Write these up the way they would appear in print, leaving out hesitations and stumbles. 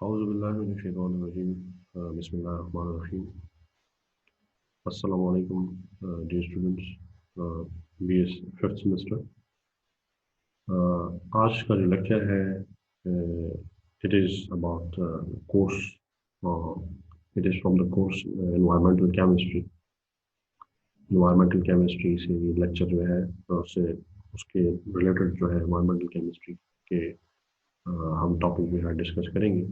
أعوذ بالله من الشيطان الرجيم بسم الله الرحمن الرحيم Assalamu alaikum dear students BS fifth semester आज का जो लेक्चर है it is about course uh, it is from the course environmental chemistry से ये लेक्चर जो है उससे उसके रिलेटेड जो है environmental chemistry के हम टॉपिक जो है डिस्कस करेंगे।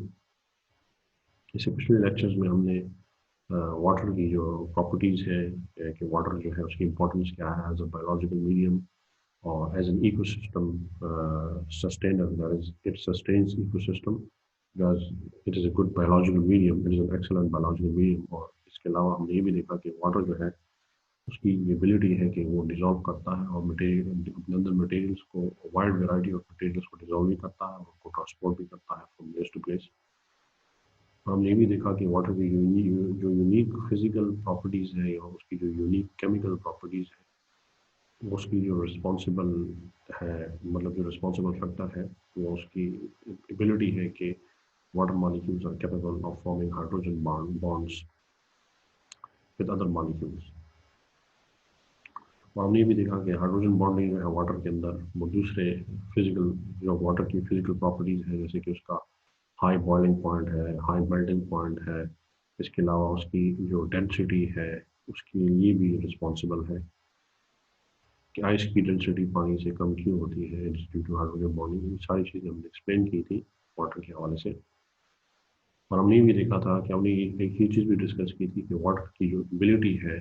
इससे पिछले लेक्चर्स में हमने वाटर की जो प्रॉपर्टीज़ है कि वाटर जो है उसकी इम्पोर्टेंस क्या है एज अ बायोलॉजिकल मीडियम और as an ecosystem sustainer, that is it sustains ecosystem because it is a good biological medium, it is an excellent biological medium. और इसके अलावा हमने ये भी देखा कि वाटर जो है उसकी एबिलिटी है कि वो डिजॉल्व करता है और मटेरियल अपने अंदर मटेरियल्स को वाइड वेराइटी ऑफ मटेरियल्स को डिजॉल्व भी करता है और उनको ट्रांसपोर्ट भी करता है फ्रॉम प्लेस टू प्लेस। हमने ये भी देखा कि वाटर की जो यूनिक फिजिकल प्रॉपर्टीज़ है या उसकी जो यूनिक केमिकल प्रॉपर्टीज़ है उसकी जो रिस्पॉन्सिबल है, मतलब जो रिस्पॉन्सिबल फैक्टर है वो उसकी एबिलिटी है कि water molecules are capable of forming hydrogen bonds with other molecules. और हमने ये भी देखा कि हाइड्रोजन बॉन्डिंग जो है वाटर के अंदर वो दूसरे फिजिकल जो वाटर की फिजिकल प्रॉपर्टीज़ है जैसे कि उसका हाई बॉइलिंग पॉइंट है, हाई मेल्टिंग पॉइंट है, इसके अलावा उसकी जो डेंसिटी है उसके लिए भी रिस्पॉन्सिबल है कि आइस की डेंसिटी पानी से कम क्यों होती है, it's due to hydrogen bonding. ये सारी चीज़ें हमने एक्सप्लेन की थी वाटर के हवाले से। और हमने ये भी देखा था कि हमने एक ही चीज़ भी डिस्कस की थी कि वाटर की जो एबिलिटी है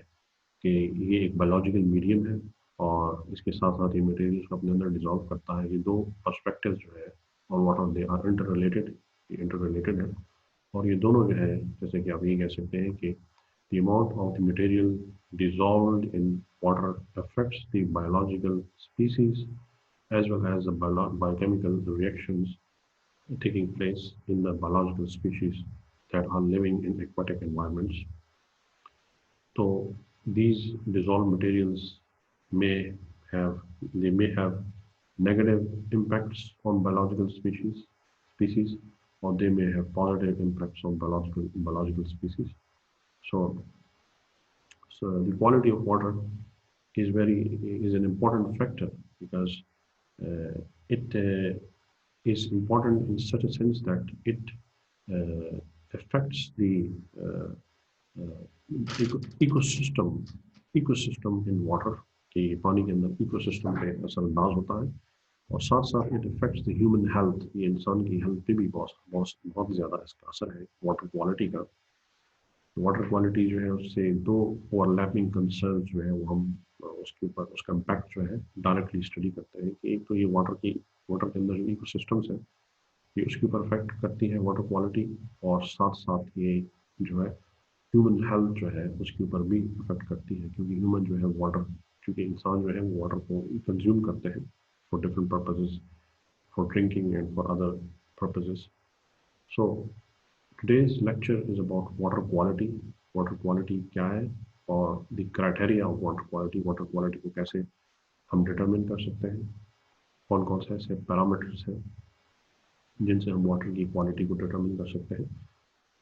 कि ये एक बायोलॉजिकल मीडियम है और इसके साथ साथ ये मटेरियल्स को अपने अंदर डिजॉल्व करता है। ये दो पर्सपेक्टिव जो है on water they are interrelated है। और ये दोनों जो है जैसे कि आप ये कह सकते हैं कि the amount of the material dissolved in water affects the biological species as well as the biochemical reactions taking place in the biological species that are living in aquatic environments. So these dissolved materials may have may have negative impacts on biological species or they may have positive impacts on biological species. So the quality of water is an important factor because it is important in such a sense that it affects the uh, ecosystem in water कि पानी के अंदर ecosystem पे असरअंदाज होता है और साथ साथ it affects the human health, ये इंसान की हेल्थ पे भी बहुत बहुत बहुत ज़्यादा इसका असर है वाटर क्वालिटी का। वाटर क्वालिटी जो है उससे दो ओवरलैपिंग कंसर्न जो है वो हम उसके ऊपर उसका इम्पैक्ट जो है डायरेक्टली स्टडी करते हैं कि एक तो ये वाटर के अंदर जो इकोसिस्टम्स है ये उसके ऊपर अफेक्ट करती है वाटर क्वालिटी और साथ साथ ये जो है ह्यूमन हेल्थ जो है उसके ऊपर भी अफेक्ट करती है क्योंकि ह्यूमन जो है वाटर, क्योंकि इंसान जो है वो वाटर को कंज्यूम करते हैं for different purposes, for drinking and for other purposes. So today's lecture is about water quality। Water quality क्या है और the criteria of water quality को कैसे हम डिटरमिन कर सकते हैं, कौन कौन से ऐसे पैरामीटर्स हैं जिनसे हम वाटर की क्वालिटी को डिटरमिन कर सकते हैं।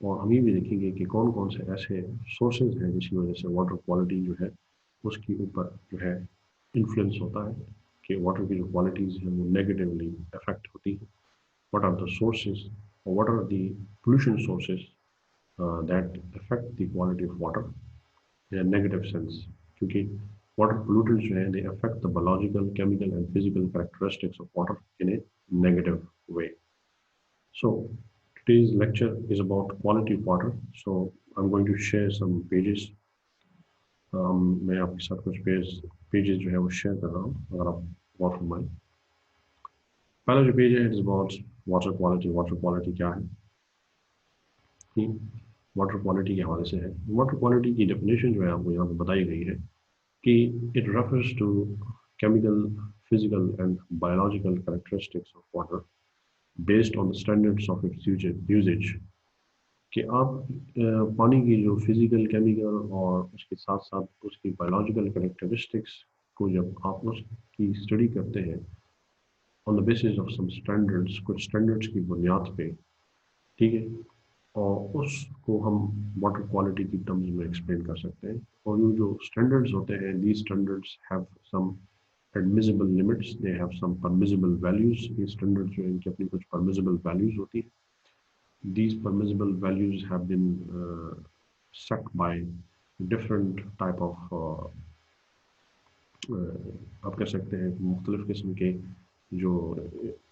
और हम ये भी देखेंगे कि कौन कौन से ऐसे सोर्सेज हैं जिसकी वजह से वाटर क्वालिटी जो है उसके ऊपर जो है इन्फ्लुएंस होता है कि वाटर की जो क्वालिटीज़ हैं वो नेगेटिवली अफेक्ट होती है। what are the sources or what are the pollution sources that affect the quality of water in a negative sense, क्योंकि water pollutants जो हैं they affect the biological, chemical and physical characteristics of water in a negative way. So today's lecture is about quality of water. So I'm going to share some pages. मैं आपके साथ कुछ pages जो है वो share कर रहा हूँ अगर आप गौर फरमाएं। पहला जो पेज है it is about water quality. Water quality क्या है, वाटर क्वालिटी के हवाले से है। वाटर क्वालिटी की डेफिनेशन जो है आपको यहाँ पे बताई गई है कि it refers to chemical, physical and biological characteristics of water based on standards of its usages. कि आप पानी की जो फिजिकल, केमिकल और उसके साथ साथ उसकी बायोलॉजिकल कैरेक्टरिस्टिक्स को जब आप उसकी स्टडी करते हैं on the basis of some standards, कुछ स्टैंडर्ड्स की बुनियाद पे, ठीक है, और उसको हम वाटर क्वालिटी की टर्म्स में एक्सप्लेन कर सकते हैं। और ये जो स्टैंडर्ड्स होते हैं, these standards have some admissible limits, they have some permissible values। ये स्टैंडर्ड जो है इनकी अपनी कुछ permissible values होती है। These permissible values have been set by different type of आप कह सकते हैं मुख्तलिफ किस्म के जो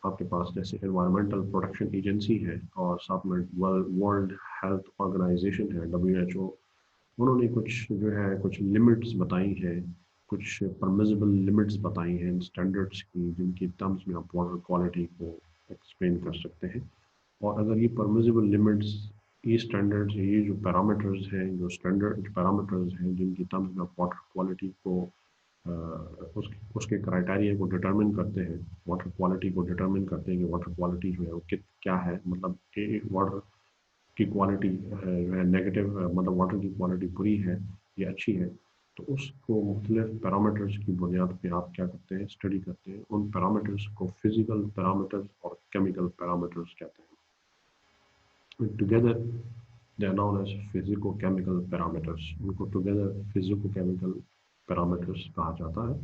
आपके पास जैसे एनवायरमेंटल प्रोटेक्शन एजेंसी है और साथ में वर्ल्ड हेल्थ ऑर्गेनाइजेशन है WHO, उन्होंने कुछ जो है कुछ लिमिट्स बताई हैं, कुछ परमिसिबल लिमिट्स बताई हैं इन स्टैंडर्ड्स की, जिनकी टर्म्स में आप वाटर क्वालिटी को एक्सप्लेन कर सकते हैं। और अगर ये परमिसिबल लिमिट्स, ये स्टैंडर्ड्स, ये जो पैरामीटर्स हैं, जो स्टैंडर्ड पैरामीटर्स हैं जिनकी टर्म्स में आप वाटर क्वालिटी को उसके क्राइटेरिया को डिटरमिन करते हैं, वाटर क्वालिटी को डिटरमिन करते हैं कि वाटर क्वालिटी जो है वो क्या है, मतलब वाटर की क्वालिटी जो है नेगेटिव, मतलब वाटर की क्वालिटी बुरी है या अच्छी है, तो उसको मुख्तलिफ पैरामीटर्स की बुनियाद पे आप क्या करते हैं, स्टडी करते हैं। उन पैरामीटर्स को फिजिकल पैरामीटर्स और केमिकल पैरामीटर्स कहते हैं। Together they are known as physico-chemical parameters. उनको टुगेदर फिजिको-केमिकल पैरामीटर्स कहा जाता है।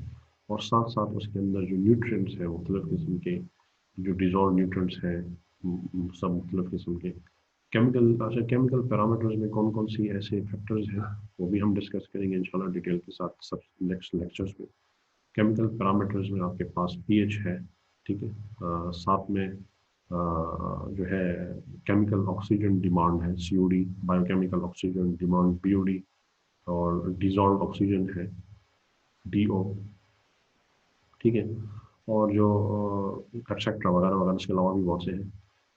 और साथ साथ उसके अंदर जो न्यूट्रिएंट्स हैं मुख्तलिफ किस्म के, जो डिजॉल्व न्यूट्रिएंट्स हैं, सब मुख्तलिफ किस्म के केमिकल पैरामीटर्स में कौन कौन सी ऐसे फैक्टर्स हैं वो भी हम डिस्कस करेंगे इंशाल्लाह डिटेल के साथ सब नेक्स्ट लेक्चर्स में। केमिकल पैरामीटर्स में आपके पास पीएच है, ठीक है, साथ में जो है केमिकल ऑक्सीजन डिमांड है, COD, biochemical oxygen demand BOD, और डिजॉल्व ऑक्सीजन है, डीओ, ठीक है, और जो एक्सेट्रा वगैरह वगैरह, इसके अलावा भी बहुत से हैं।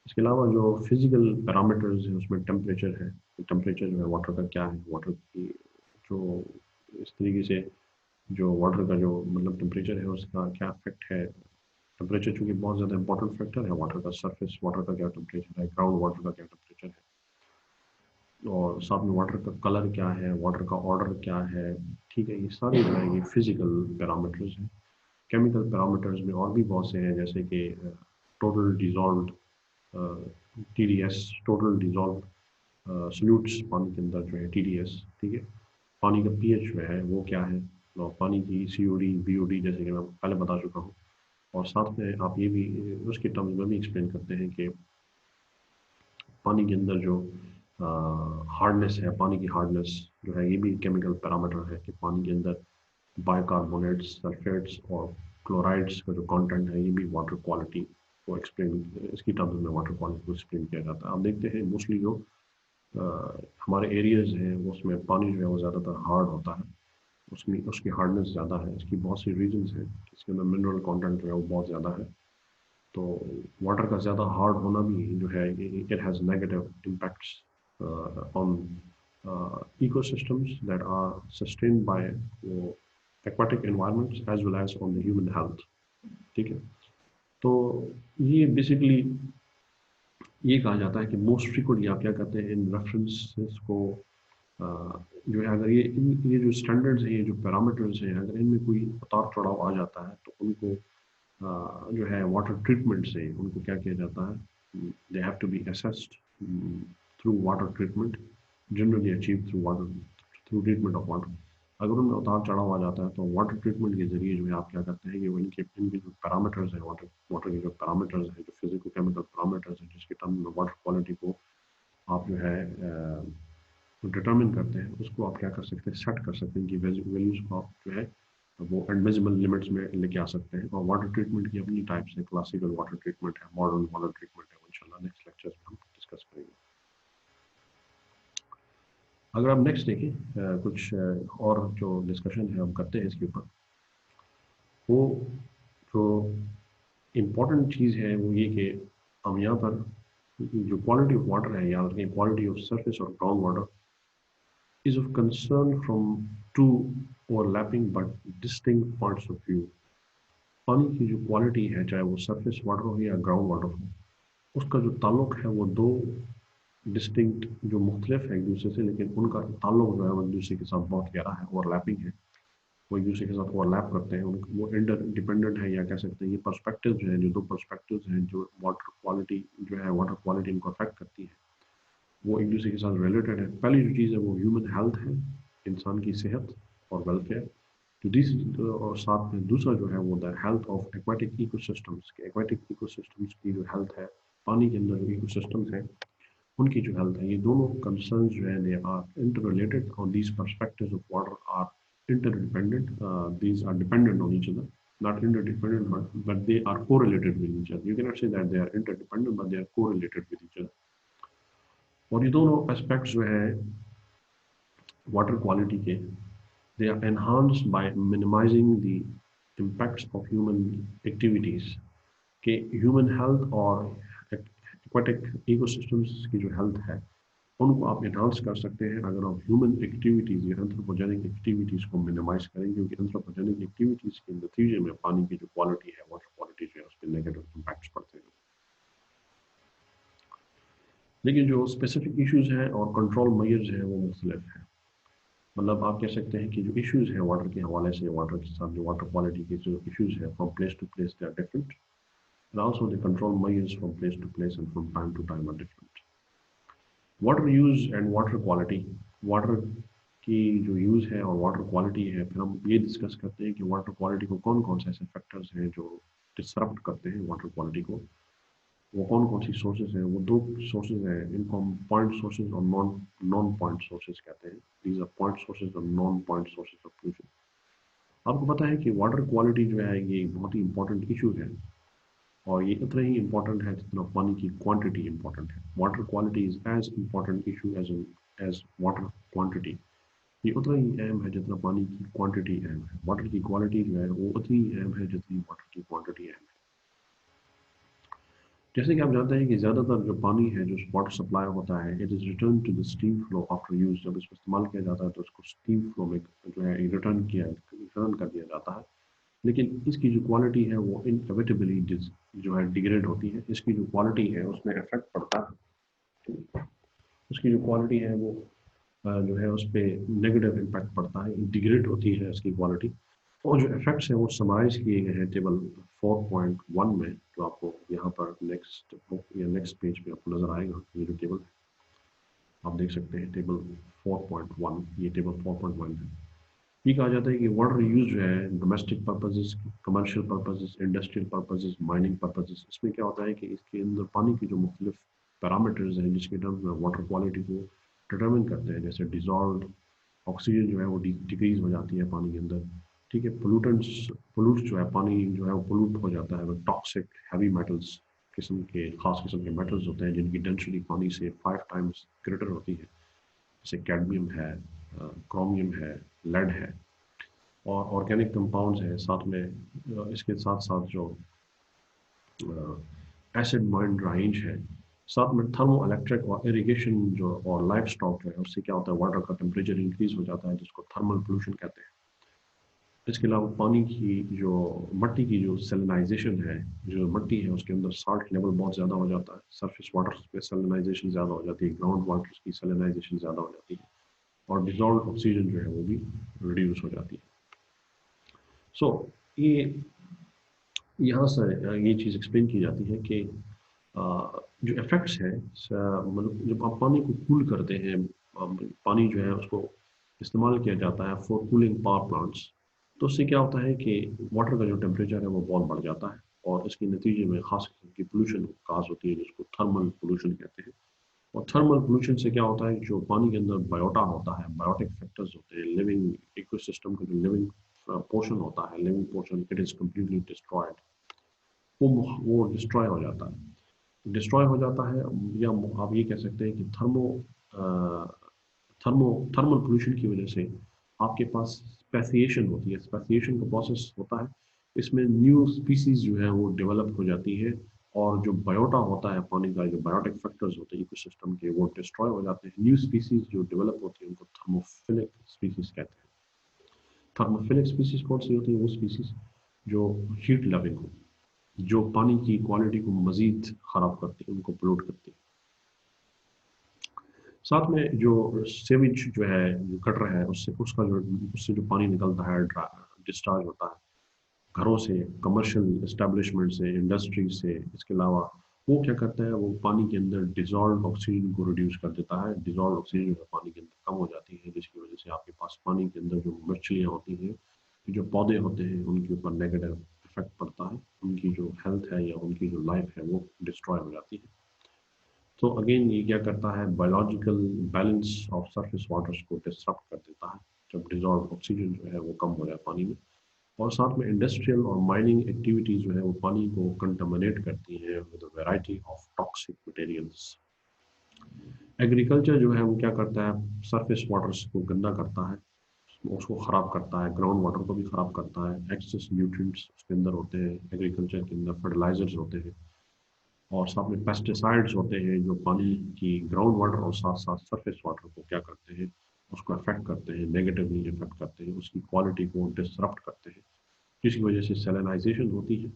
इसके अलावा जो फिजिकल पैरामीटर्स हैं उसमें टेम्परेचर है, टेम्परेचर जो है वाटर का क्या है, वाटर की जो इस तरीके से जो वाटर का जो मतलब टेम्परेचर है उसका क्या इफेक्ट है। टेम्परेचर चूंकि बहुत ज़्यादा इंपॉर्टेंट फैक्टर है, वाटर का सरफेस वाटर का क्या टेम्परेचर है, ग्राउंड वाटर का क्या टेम्परेचर है, और साथ में वाटर का कलर क्या है, वाटर का ऑर्डर क्या है, ठीक है, ये सारे जो है ये फिजिकल पैरामीटर्स हैं। केमिकल पैरामीटर्स में और भी बहुत से हैं, जैसे कि total dissolved TDS, total dissolve salutes पानी के अंदर जो है TDS, ठीक है, पानी का पीएच जो है वो क्या है, और पानी की COD BOD जैसे कि मैं पहले बता चुका हूँ। और साथ में आप ये भी उसके टर्म्स में भी एक्सप्लेन करते हैं कि पानी के अंदर जो हार्डनेस है, पानी की हार्डनेस जो है ये भी केमिकल पैरामीटर है कि पानी के अंदर बाइकार्बोनेट्स, सल्फेट्स और क्लोराइड्स का जो कंटेंट है ये भी वाटर क्वालिटी को एक्सप्लेन, इसकी टर्म्स में वाटर क्वालिटी को एक्सप्लेन किया जाता है। आप देखते हैं मोस्टली जो हमारे एरियाज हैं उसमें पानी जो है वो ज़्यादातर हार्ड होता है, उसमें उसकी हार्डनेस ज़्यादा है। इसकी बहुत सी रीजंस हैं, इसके अंदर मिनरल कंटेंट जो है वो बहुत ज़्यादा है। तो वाटर का ज़्यादा हार्ड होना भी जो है it has negative impacts on ecosystems that are sustained by aquatic environments as well as on the human health, ठीक है। तो ये बेसिकली ये कहा जाता है कि मोस्ट फ्रीक्वेंटली आप क्या करते हैं, इन रेफरेंसेस को जो है अगर ये जो स्टैंडर्ड्स हैं, ये जो पैरामीटर्स हैं, अगर इनमें कोई उतार चढ़ाव आ जाता है तो उनको जो है वाटर ट्रीटमेंट से उनको क्या किया जाता है, they have to be assessed through water treatment, generally achieve through treatment of water. अगर उनमें उतार चढ़ाव आ जाता है तो वाटर ट्रीटमेंट के जरिए जो है आप क्या करते हैं कि वो इनके जो पैरामीटर्स हैं, वाटर के जो पैरामीटर्स हैं, जो फिजिको केमिकल पैरामीटर्स हैं, जिसके टर्म में वाटर क्वालिटी को आप जो है डिटरमिन करते हैं, उसको आप क्या कर सकते हैं, सेट कर सकते हैं कि वैल्यूज को आप जो है वो एडमिसिबल लिमिट्स में लेके आ सकते हैं। और वाटर ट्रीटमेंट की अपनी टाइप्स है, क्लासिकल वाटर ट्रीटमेंट है, मॉडर्न वाटर ट्रीटमेंट है, इंशाल्लाह नेक्स्ट लेक्चर्स में हम डिस्कस करेंगे। अगर आप नेक्स्ट देखें कुछ और जो डिस्कशन है हम करते हैं इसके ऊपर, वो जो इम्पोर्टेंट चीज़ है वो ये कि हम यहाँ पर जो क्वालिटी ऑफ वाटर है, या क्वालिटी ऑफ सरफेस और ground water is of concern from two overlapping but distinct points of view। पानी की जो क्वालिटी है, चाहे वो सरफेस वाटर हो या ग्राउंड वाटर हो, उसका जो ताल्लुक है वो दो डिस्टिंक्ट जो मुख्तलिफ है एक दूसरे से, लेकिन उनका ताल्लुक जो है वो एक दूसरे के साथ बहुत गहरा है, ओवरलैपिंग है, वो एक दूसरे के साथ ओवरलैप करते हैं, वो इंटर डिपेंडेंट है, या कह सकते हैं ये पर्सपेक्टिव जो है, जो दो पर्सपेक्टिव हैं जो वाटर क्वालिटी जो है, वाटर क्वालिटी इनको अफेक्ट करती है, वो एक दूसरे के साथ रिलेटेड है। पहली जो चीज़ है वो ह्यूमन हेल्थ है, इंसान की सेहत और वेलफेयर। तो दिस और साथ में दूसरा जो है वो the health of aquatic ecosystems के, एक्वाटिक इकोसिस्टम्स की जो हेल्थ है, पानी के अंदर जो इकोसिस्टम्स हैं उनकी जो हेल्थ है, ये दोनों कंसर्न्स जो है दे आर इंटर रिलेटेड और these perspectives of water are interdependent. These are dependent on each other, not interdependent, but they are correlated with each other. You cannot say that they are interdependent, but they are correlated with each other. और ये दोनों aspects जो है water quality के, they are enhanced by minimizing the impacts of human activities कि human health और aquatic ecosystems की जो हेल्थ है उनको आप एनहांस कर सकते हैं अगर आप ह्यूमन एक्टिविटीज़ या एंथ्रोपोजेनिक एक्टिविटीज़ को मिनिमाइज करें, क्योंकि एंथ्रोपोजेनिक एक्टिविटीज़ के नतीजे में पानी की जो क्वालिटी है, वाटर क्वालिटी जो है, उस पर नेगेटिव इम्पैक्ट्स पड़ते हैं। लेकिन जो स्पेसिफिक इश्यूज हैं और कंट्रोल मेजर्स हैं वो मुख्तलिफ हैं। मतलब आप कह सकते हैं कि जो इश्यूज हैं वाटर के हवाले से, वाटर के साथ जो वाटर क्वालिटी के जो इश्यूज हैं from place to place they are different, and also the control measures from place to place and from time to time are different. Water use and water quality. Water की जो use है और water quality है, फिर हम ये discuss करते हैं कि वाटर क्वालिटी को कौन कौन से ऐसे फैक्टर्स हैं जो डिसरप्ट करते हैं वाटर क्वालिटी को, वो कौन कौन सी सोर्सेज हैं। वो दो सोर्सेज हैं, इनको हम पॉइंट सोर्सेज और नॉन पॉइंट सोर्सेज कहते हैं। दीज आर पॉइंट सोर्सेज और non point sources of pollution. आपको पता है कि वाटर क्वालिटी जो है ये बहुत ही इंपॉर्टेंट इशू है, और ये उतना ही इम्पोर्टेंट है जितना पानी की क्वांटिटी इम्पोर्टेंट है। Water quality is as important issue as water quantity. ये उतना ही अहम है जितना पानी की क्वांटिटी अहम है। वाटर की क्वालिटी जो है वो उतनी ही अहम है जितनी वाटर की क्वांटिटी अहम है। जैसे कि आप जानते हैं कि ज़्यादातर जो पानी है जो वाटर सप्लाई होता है, it is return to the stream flow after use. जब इसको इस्तेमाल किया जाता है तो उसको स्टीम फ्लो में जो है रिटर्न कर दिया जाता है। लेकिन इसकी जो क्वालिटी है वो इनएविटेबली जो है डिग्रेड होती है। इसकी जो क्वालिटी है उसमें इफेक्ट पड़ता है, उसकी जो क्वालिटी है वो जो है उस पर नेगेटिव इम्पैक्ट पड़ता है, डिग्रेड होती है इसकी क्वालिटी। और जो इफेक्ट्स हैं वो समराइज किए गए हैं टेबल 4.1 में, जो आपको यहाँ पर नेक्स्ट बुक या नेक्स्ट पेज पे आपको नजर आएगा। ये जो टेबल आप देख सकते हैं, टेबल 4.1, ये टेबल 4.1 है। ये कहा जाता है कि वाटर यूज जो है domestic purposes, commercial purposes, industrial purposes, mining purposes, इसमें क्या होता है कि इसके अंदर पानी की जो मुख्तलिफ पैरामीटर्स हैं जिसके टर्म्स में वाटर क्वालिटी को डिटरमिन करते हैं, जैसे डिजॉल्व ऑक्सीजन जो है वो डिक्रीज हो जाती है पानी के अंदर, ठीक है। पोल्यूट जो है पानी जो है वो पोल्यूट हो जाता है, वो टॉक्सिक हैवी मेटल्स किस्म के, खास किस्म के मेटल्स होते हैं जिनकी डेंसिटी पानी से 5 टाइम्स ग्रेटर होती है, जैसे कैडमियम है, क्रोमियम है, लेड है, और ऑर्गेनिक कंपाउंड्स हैं साथ में। इसके साथ साथ जो एसिड माइन रेंज है, साथ में थर्मो इलेक्ट्रिक और इरिगेशन जो और लाइफ स्टॉक है, उससे क्या होता है वाटर का टेम्परेचर इंक्रीज हो जाता है, जिसको थर्मल पोल्यूशन कहते हैं। इसके अलावा पानी की जो मट्टी की जो सेलिनाइजेशन है, जो मट्टी है उसके अंदर साल्ट लेवल बहुत ज़्यादा हो जाता है, सरफेस वाटर पे सेलिनाइजेशन ज़्यादा हो जाती है, ग्राउंड वाटर की सेलिनाइजेशन ज़्यादा हो जाती है, और डिजॉल्व ऑक्सीजन जो है वो भी रिड्यूस हो जाती है। सो ये यहाँ से ये चीज़ एक्सप्लेन की जाती है कि जो इफेक्ट्स हैं, मतलब जब आप पानी को कूल करते हैं, पानी जो है उसको इस्तेमाल किया जाता है फॉर कूलिंग पावर प्लांट्स, तो उससे क्या होता है कि वाटर का जो टेम्परेचर है वो बहुत बढ़ जाता है, और इसके नतीजे में खास किस्म की पोल्यूशन काज होती है जिसको थर्मल पोल्यूशन कहते हैं। और थर्मल पोल्यूशन से क्या होता है, जो पानी के अंदर बायोटा होता है, बायोटिक फैक्टर्स होते हैं, लिविंग इकोसिस्टम का जो लिविंग पोर्शन होता है, living portion, it is completely destroyed. वो डिस्ट्रॉय हो जाता है, डिस्ट्रॉय हो जाता है। या आप ये कह सकते हैं कि थर्मल पोल्यूशन की वजह से आपके पास स्पेसिएशन होती है, स्पेसिएशन का प्रोसेस होता है, इसमें न्यू स्पीसीज जो है वो डेवलप हो जाती है, और जो बायोटा होता है पानी का, जो बायोटिक फैक्टर्स होते हैं इकोसिस्टम के, वो डिस्ट्रॉय हो जाते हैं। न्यू स्पीसीज जो डेवलप होती है उनको थर्मोफिलिक स्पीसीज कहते हैं। थर्मोफिलिक स्पीसीज कौन सी होती है, वो स्पीसीज जो हीट लविंग हो, जो पानी की क्वालिटी को मजीद ख़राब करती है, उनको पोल्यूट करती है। साथ में जो सेवेज जो है, जो गटर है, उससे जो पानी निकलता है, डिस्चार्ज होता है घरों से, कमर्शियल एस्टेब्लिशमेंट से, इंडस्ट्री से, इसके अलावा वो क्या करता है, वो पानी के अंदर डिजॉल्व ऑक्सीजन को रिड्यूस कर देता है। डिजॉल्व ऑक्सीजन जो है पानी के अंदर कम हो जाती है, जिसकी वजह से आपके पास पानी के अंदर जो मछलियाँ होती हैं, जो पौधे होते हैं, उनके ऊपर नेगेटिव इफेक्ट पड़ता है। उनकी जो हेल्थ है या उनकी जो लाइफ है वो डिस्ट्रॉय हो जाती है। तो अगेन ये क्या करता है, biological balance of surface waters को डिस्टर्ब कर देता है जब डिजॉल्व ऑक्सीजन जो है वो कम हो जाए पानी में। और साथ में इंडस्ट्रियल और माइनिंग एक्टिविटीज जो है वो पानी को कंटामिनेट करती हैं with variety of toxic materials. Agriculture जो है वो क्या करता है, सरफेस वाटर्स को गंदा करता है, उसको ख़राब करता है, ग्राउंड वाटर को भी ख़राब करता है। एक्सेस न्यूट्रिएंट्स उसके अंदर होते हैं, एग्रीकल्चर के अंदर फर्टिलाइजर्स होते हैं, और साथ में पेस्टिसाइड्स होते हैं जो पानी की ग्राउंड वाटर और साथ साथ सरफेस वाटर को क्या करते हैं, उसको अफेक्ट करते हैं, नेगेटिवली इफेक्ट करते हैं, उसकी क्वालिटी को डिसरप्ट करते हैं, जिसकी वजह से सैलिनाइजेशन होती है।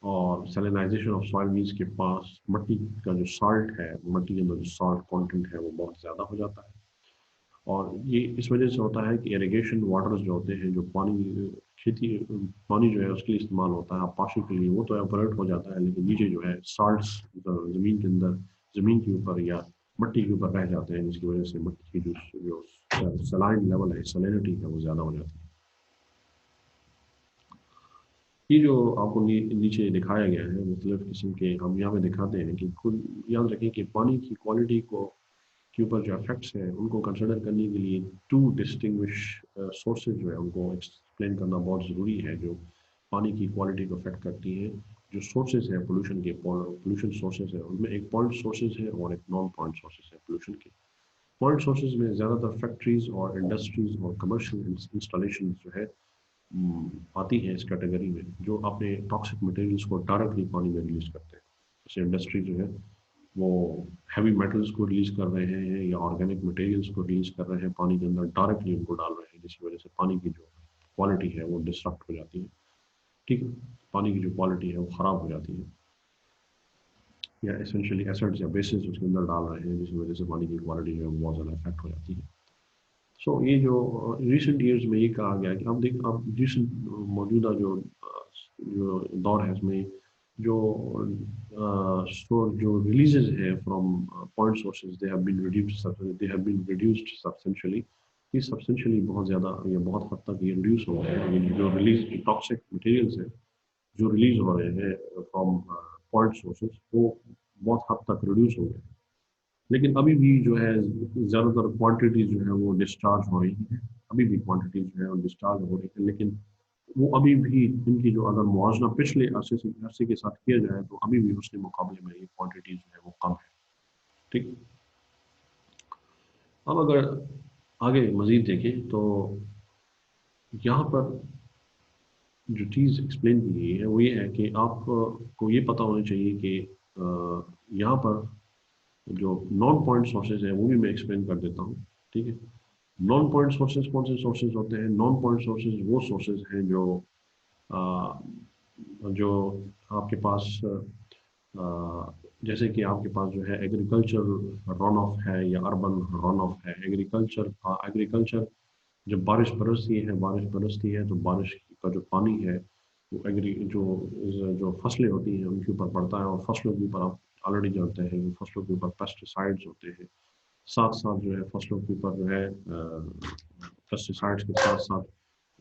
और सैलिनाइजेशन ऑफ सॉइल मीन्स के पास मिट्टी का जो साल्ट है, मिट्टी के अंदर जो साल्ट कंटेंट है वो बहुत ज़्यादा हो जाता है। और ये इस वजह से होता है कि इरिगेशन वाटर्स जो होते हैं, जो पानी खेती पानी जो है उसके लिए इस्तेमाल होता है पाशी के लिए, वो तो एवपोरेट हो जाता है, लेकिन नीचे जो है साल्ट्स ज़मीन के अंदर, ज़मीन के ऊपर या मिट्टी के ऊपर रह जाते हैं, जिसकी वजह से मिट्टी की जो सलाइन लेवल है, सैलिनिटी है, वो ज़्यादा हो जाती है। ये जो आपको नीचे दिखाया गया है, मुख्तलिफ किस्म के हम यहाँ पे दिखाते हैं कि खुद याद रखें कि पानी की क्वालिटी को के ऊपर जो इफेक्ट्स हैं उनको कंसिडर करने के लिए टू डिस्टिंग्विश सोर्सेज जो है उनको एक्सप्लेन करना बहुत ज़रूरी है, जो पानी की क्वालिटी को अफेक्ट करती है। जो सोर्सेज है पोल्यूशन के, पोल्यूशन सोर्सेज है, उनमें एक पॉइंट सोर्सेज है और एक नॉन पॉइंट सोर्सेज है पोल्यूशन के। पॉइंट सोर्सेज में ज़्यादातर फैक्ट्रीज और इंडस्ट्रीज और कमर्शियल इंस्टॉलेशन जो है आती है इस कैटेगरी में, जो अपने टॉक्सिक मटेरियल्स को डायरेक्टली पानी में रिलीज करते हैं। जैसे इंडस्ट्री जो है वो हैवी मेटल्स को रिलीज कर रहे हैं या ऑर्गेनिक मटेरियल्स को रिलीज कर रहे हैं पानी के अंदर, डायरेक्टली उनको डाल रहे हैं, जिसकी वजह से पानी की जो क्वालिटी है वो डिस्टर्ब हो जाती है। ठीक है, पानी की जो क्वालिटी है वो ख़राब हो जाती है, या एसेंशियली एसिड्स या बेसिस उसके अंदर डाल रहे हैं, जिसकी वजह से पानी की क्वालिटी जो है वो बहुत ज़्यादा इफेक्ट हो जाती है। सो ये जो रिसेंट ईयर्स में ये कहा गया है कि अब रिसेंट मौजूदा जो दौर है इसमें जो जो रिलीजेज है from point sources, they have been reduced substantially. ये सब्सटेंशियली बहुत ज़्यादा, ये बहुत हद तक ये रिड्यूस हो गए हैं। ये जो रिलीज टॉक्सिक मटेरियल्स है जो रिलीज हो रहे हैं फ्रॉम पॉइंट सोर्सेज, वो बहुत हद तक रिड्यूस हो गए हैं। लेकिन अभी भी जो है ज़्यादातर क्वांटिटी जो है वो डिस्चार्ज हो रही है, अभी भी क्वांटिटी जो है वो डिस्चार्ज हो रही है, लेकिन वो अभी भी इनकी जो अगर मुआवजा पिछले अरसे के साथ किया जाए तो अभी भी उसके मुकाबले में ये क्वांटिटी जो है वो कम है। ठीक। अब अगर आगे मजीद देखें तो यहाँ पर जो चीज़ एक्सप्लेन की गई है वो ये है कि आपको ये पता होना चाहिए कि यहाँ पर जो नॉन पॉइंट सोर्सेज है वो भी मैं एक्सप्लेन कर देता हूँ। ठीक है, नॉन पॉइंट सोर्सेज कौन से सोर्सेज होते हैं? नॉन पॉइंट सोर्सेज वो सोर्सेज हैं आ, जो आपके पास जैसे कि आपके पास जो है एग्रीकल्चर रन ऑफ है या अर्बन रन ऑफ है। एग्रीकल्चर जब बारिश बरसती है, तो बारिश का जो पानी है वो जो फसलें होती हैं उनके ऊपर पड़ता है, और फसलों के ऊपर आप ऑलरेडी जानते हैं कि फसलों के ऊपर पेस्टिसाइड्स होते हैं। साथ साथ जो है फसलों के ऊपर जो है पेस्टिसाइड्स के साथ साथ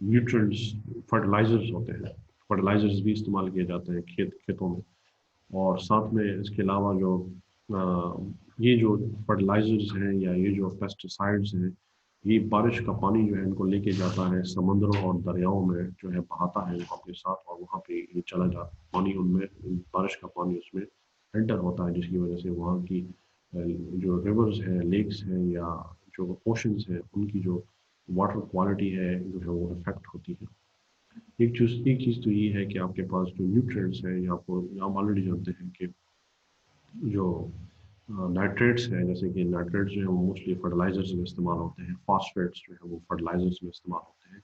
न्यूट्रिएंट्स, फर्टिलाइजर्स होते हैं। फर्टिलाइजर्स भी इस्तेमाल किए जाते हैं खेतों में। और साथ में इसके अलावा ये जो फर्टिलाइजर्स हैं या ये जो पेस्टिसाइड्स हैं, ये बारिश का पानी जो है इनको लेके जाता है समंदरों और दरियाओं में, जो है बहाता है इनको अपने साथ, और वहाँ पे ये चला जाता पानी उनमें, बारिश का पानी उसमें एंटर होता है, जिसकी वजह से वहाँ की जो रिवर्स हैं, लेक्स हैं या जो ओशंस हैं, उनकी जो वाटर क्वालिटी है जो है वो इफेक्ट होती है। एक चीज़ तो ये है कि आपके पास जो न्यूट्रिएंट्स है, या आपको आप ऑलरेडी जानते हैं कि जो नाइट्रेट्स है, जैसे कि नाइट्रेट्स जो है वो मोस्टली फर्टिलाइजर्स में इस्तेमाल होते हैं, फास्फेट्स जो है वो फर्टिलाइजर्स में इस्तेमाल होते हैं।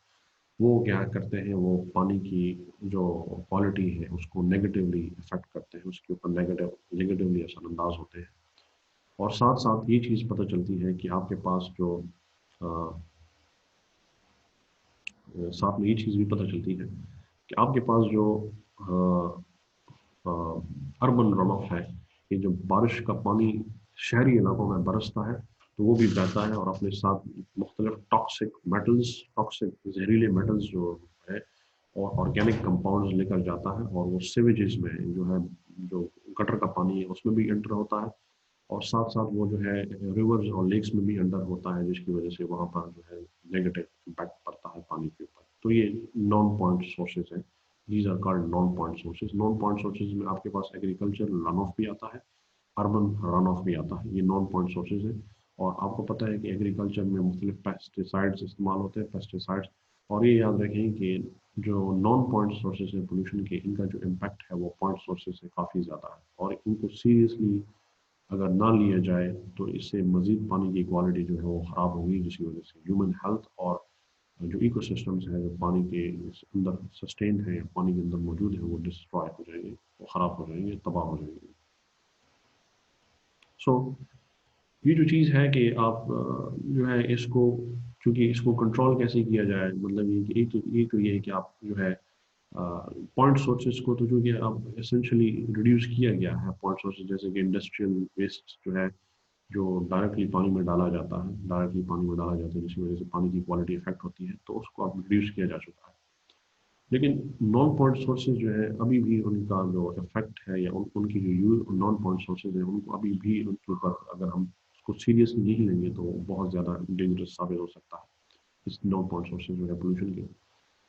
वो क्या करते हैं, वो पानी की जो क्वालिटी है उसको नेगेटिवली इफेक्ट करते हैं, उसके ऊपर नेगेटिवली असरअंदाज होते हैं। और साथ साथ ये चीज़ पता चलती है कि आपके पास जो साथ में ये चीज़ भी पता चलती है कि आपके पास जो अर्बन रन ऑफ है, کہ جب بارش کا پانی شہری علاقوں میں برستا ہے تو وہ بھی بہتا ہے اور اپنے ساتھ مختلف ٹاکسک میٹلز، ٹاکسک زہریلے میٹلز جو ہے اور آرگینک کمپاؤنڈز لے کر جاتا ہے، اور وہ سیویجز میں جو ہے، جو گٹر کا پانی ہے اس میں بھی انٹر ہوتا ہے، اور ساتھ ساتھ وہ جو ہے ریورز اور لیکس میں بھی انڈر ہوتا ہے، جس کی وجہ سے وہاں پر جو ہے نیگیٹو امپیکٹ پڑتا ہے پانی کے اوپر۔ تو یہ نان پوائنٹ سورسز ہیں، these are called non point sources. Non point sources میں آپ کے پاس ایگریکلچر رن آف بھی آتا ہے، اربن رن آف بھی آتا ہے، یہ نان پوائنٹ سورسز ہیں۔ اور آپ کو پتہ ہے کہ ایگریکلچر میں مختلف پیسٹیسائڈس استعمال ہوتے ہیں، پیسٹیسائڈس، اور یہ یاد رکھیں کہ جو نان پوائنٹ سورسز ہیں پولوشن کے، ان کا جو امپیکٹ ہے وہ پوائنٹ سورسز سے کافی زیادہ ہے، اور ان کو سیریسلی اگر نہ لیا جائے تو اس سے مزید پانی کی کوالٹی جو ہے وہ خراب ہوگی، جس کی وجہ سے ہیومن ہیلتھ اور جو ایکو سسٹمز ہیں جو پانی کے اندر سسٹینڈ ہیں، پانی کے اندر موجود ہیں، وہ ڈسٹرائے ہو جائیں گے، وہ خراب ہو جائیں گے، تباہ ہو جائیں گے۔ سو یہ جو چیز ہے کہ آپ جو ہے اس کو، چونکہ اس کو کنٹرول کیسے کیا جائے، مطلب یہ کہ ایک تو یہ ہے کہ آپ جو ہے پوائنٹ سورسز کو، تو چونکہ اب اسینشلی ریڈیوس کیا گیا ہے پوائنٹ سورسز، جیسے کہ انڈسٹریل ویسٹ جو ہے، جو ڈائریکٹلی پانی میں ڈالا جاتا ہے، ڈائریکٹلی پانی میں ڈالا جاتا ہے، جس کی وجہ سے پانی کی کوالٹی افیکٹ ہوتی ہے، تو اس کو اب ریڈیوس کیا جا چکا ہے۔ لیکن نان پوائنٹ سورسز جو ہے ابھی بھی ان کا جو افیکٹ ہے، یا ان کی جو نان پوائنٹ سورسز ہیں، ان کو ابھی بھی ان کے اوپر اگر ہم اس کو سیریسلی نہیں لیں گے تو بہت زیادہ ڈینجرس ثابت ہو سکتا ہے، اس نان پوائنٹ سورسز جو ہے پولوشن کے۔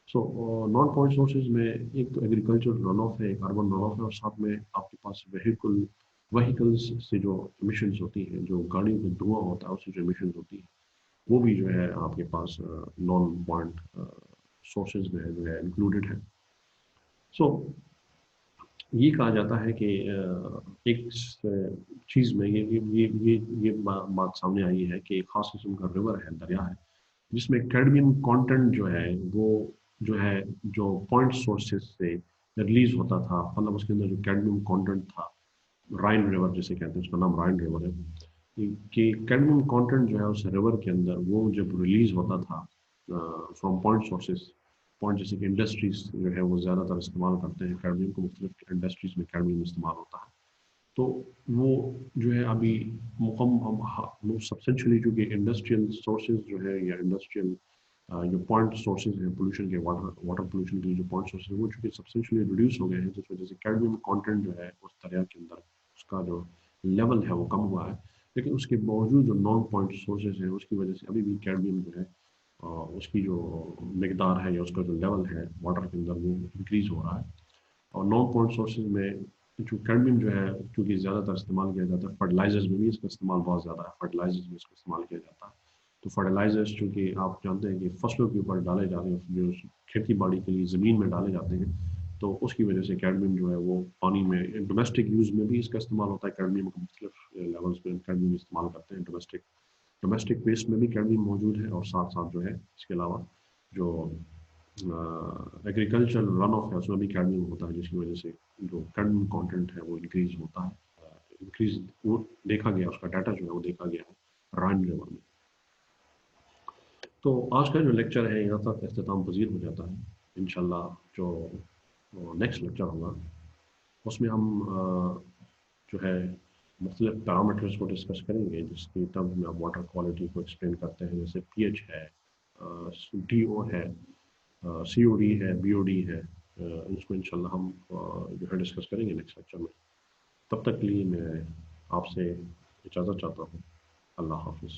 سو نان پوائنٹ سورسز میں ایک تو ایگریکلچر رن آف ہے، ایک اربن رن آف ہے، اور ساتھ میں آپ کے پاس وہیکلز سے جو امیشنز ہوتی ہیں، جو گاڑیوں کا دھواں ہوتا ہے اس سے جو امیشنز ہوتی ہیں، وہ بھی جو ہے آپ کے پاس نان پوائنٹ سورسز میں جو ہے انکلوڈیڈ ہے۔ سو یہ کہا جاتا ہے کہ ایک چیز میں یہ بات سامنے آئی ہے کہ ایک خاص قسم کا ریور ہے، دریا ہے، جس میں کیڈمیم کانٹینٹ جو ہے وہ جو ہے جو پوائنٹ سورسز سے ریلیز ہوتا تھا، مطلب اس کے اندر جو کیڈمیم کانٹینٹ تھا، رائن ریور جسے کہتے ہیں، اس کا نام رائن ریور ہے، کہ کیڈمیم کانٹینٹ جو ہے اس ریور کے اندر وہ جب ریلیز ہوتا تھا فرام پوائنٹ سورسز، پوائنٹ جیسے کہ انڈسٹریز جو ہے وہ زیادہ تر استعمال کرتے ہیں کیڈمیم کو، مختلف انڈسٹریز میں کیڈمیم استعمال ہوتا ہے، تو وہ جو ہے ابھی مکمل سبسٹینشلی، چونکہ انڈسٹریل سورسز جو ہے یا انڈسٹریل جو پوائنٹ سورسز ہیں پولوشن کے، واٹر پولوشن کے جو پوائنٹ سورسز ہیں وہ چونکہ سبسٹینشلی ریڈیوس ہو گئے ہیں، جس وجہ سے کیڈمیم کانٹینٹ جو ہے اس دریا کے اندر اس کا جو لیول ہے وہ کم ہوا ہے، لیکن اس کے باوجود جو نان پوائنٹ سورسز ہیں اس کی وجہ سے ابھی بھی کیڈمیم جو ہے اس کی جو مقدار ہے یا اس کا جو لیول ہے واٹر کے اندر وہ انکریز ہو رہا ہے۔ اور نان پوائنٹ سورسز میں جو کیڈمیم جو ہے کیونکہ زیادہ تر استعمال کیا جاتا ہے، فرٹیلائزرز میں بھی اس کا استعمال بہت زیادہ ہے، فرٹیلائزرز میں اس کا استعمال کیا جاتا ہے، تو فرٹیلائزرز چونکہ آپ جانتے ہیں کہ فصلوں کے اوپر ڈالے جاتے ہیں، جو کھیتی باڑی کے لیے زمین میں ڈالے جاتے ہیں، تو اس کی وجہ سے کیڈمیم جو ہے وہ پانی میں، ڈومیسٹک یوز میں بھی اس کا استعمال ہوتا ہے، کیڈمیم کو مختلف لیولز پہ کیڈمیم استعمال کرتے ہیں، ڈومیسٹک ویسٹ میں بھی کیڈمیم موجود ہے، اور ساتھ ساتھ جو ہے اس کے علاوہ جو ایگریکلچر رن آف ہے اس میں بھی کیڈمیم ہوتا ہے، جس کی وجہ سے جو کیڈمیم کانٹینٹ ہے وہ انکریز ہوتا ہے، انکریز وہ دیکھا گیا، اس کا ڈاٹا جو ہے وہ دیکھا گیا ہے رائن ریور میں۔ تو آج کا جو لیکچر ہے یہاں تک اختتام پذیر ہو جاتا ہے، انشاءاللہ جو نیکسٹ لیکچر ہوگا اس میں ہم جو ہے مختلف پیرامیٹرز کو ڈسکس کریں گے، جس کی ٹرمز میں آپ واٹر کوالٹی کو ایکسپلین کرتے ہیں، جیسے پی ایچ ہے، ڈی او ہے، سی او ڈی ہے، بی او ڈی ہے، اس کو انشاءاللہ ہم جو ہے ڈسکس کریں گے نیکسٹ لیکچر میں۔ تب تک کے لیے میں آپ سے اجازت چاہتا ہوں، اللہ حافظ۔